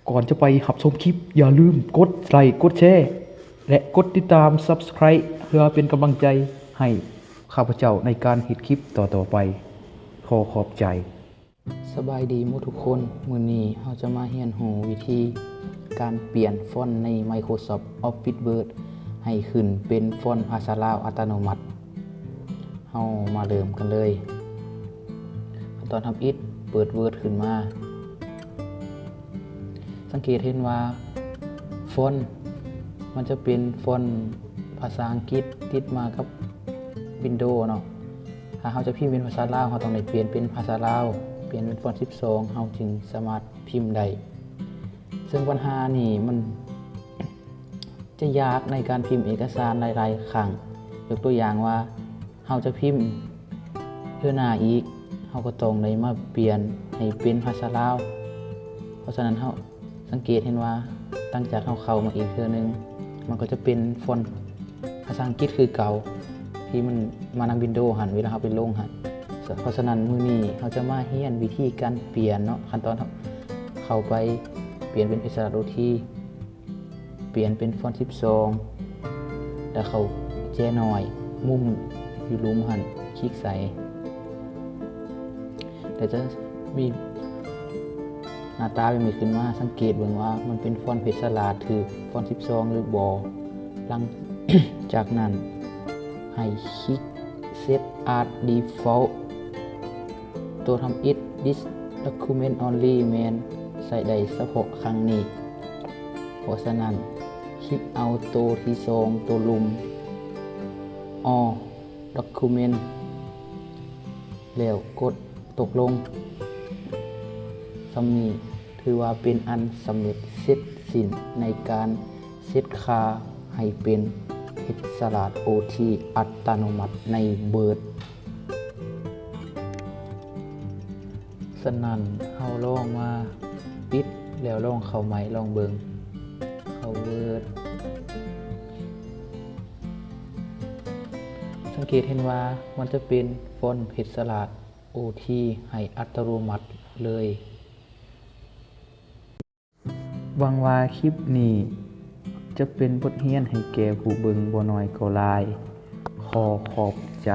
ก่อนจะไปหับชมคลิปอย่าลืมกดไลค์กดแชร์และกดติดตาม Subscribe เพื่อเป็นกำลังใจให้ข้าพเจ้าในการเฮ็ดคลิปต่อๆไปขอขอบใจสบายดีหมดทุกคนมื้อนี้เราจะมาเรียนรู้วิธีการเปลี่ยนฟอนต์ใน Microsoft Office Word ให้ขึ้นเป็นฟอนต์ภาษาลาวอัตโนมัติเรามาเริ่มกันเลยขั้นตอนทำอิฐเปิด Word ขึ้นมาสังเกตเห็นว่าฟอนต์มันจะเป็นฟอนต์ภาษาอังกฤษติดมากับ Windows เนาะถ้าเราจะพิมพ์เป็นภาษาลาวเราต้องได้เปลี่ยนเป็นภาษาลาวเปลี่ยนเป็นฟอนต์12เราจึงสามารถพิมพ์ได้ซึ่งปัญหานี่มันจะยากในการพิมพ์เอกสารหลายๆครั้งยกตัวอย่างว่าเราจะพิมพ์เพื่อหน้าอีกเราก็ต้องได้มาเปลี่ยนให้เป็นภาษาลาวเพราะฉะนั้นเราสังเกตเห็นว่าตั้งจากเราเข้ามาอีกเทื่อนึงมันก็จะเป็นฟอนต์ภาษาอังกฤษคือเก่าที่มันมานำ Windows หันเวลาเราไปลงหันเพราะฉะนั้นมื้อนี้เราจะมาเรียนวิธีการเปลี่ยนเนาะขั้นตอนเข้าไปเปลี่ยนเป็นอิสระรูทีเปลี่ยนเป็นฟอนต์12แล้วเขาแจ้หน่อยมุมอยู่รูมหันคลิกใส่แต่จะมีหน้าตาเป็นมีขึ้นมาสังเกตเบิ่งว่ามันเป็นฟอนต์เพชรสลาดคือฟอนต์12หรือบ่หลัง จากนั้นให้คลิก Set Art Default ตัวทำ It This Document Only แมนใส่ได้เฉพาะครั้งนี้เพราะฉะนั้นคลิกเอาตัวที่2ตัวลุม All Document แล้วกดตกลงสำนี้ถือว่าเป็นอันสำเร็จเสร็จสิ้นในการเซตค่าให้เป็นอิสระ OT อัตโนมัติในเบิร์ดสนั่นเฮาลองมาปิดแล้วลองเข้าใหม่ลองเบิงเข้าเบิร์ดสังเกตเห็นว่ามันจะเป็นฟอนต์เพชรสลัด OT ให้อัตโนมัติเลยหวังว่าคลิปนี้จะเป็นบทเรียนให้แก่ผู้เบิ่งบ่น้อยก็หลายขอขอบใจ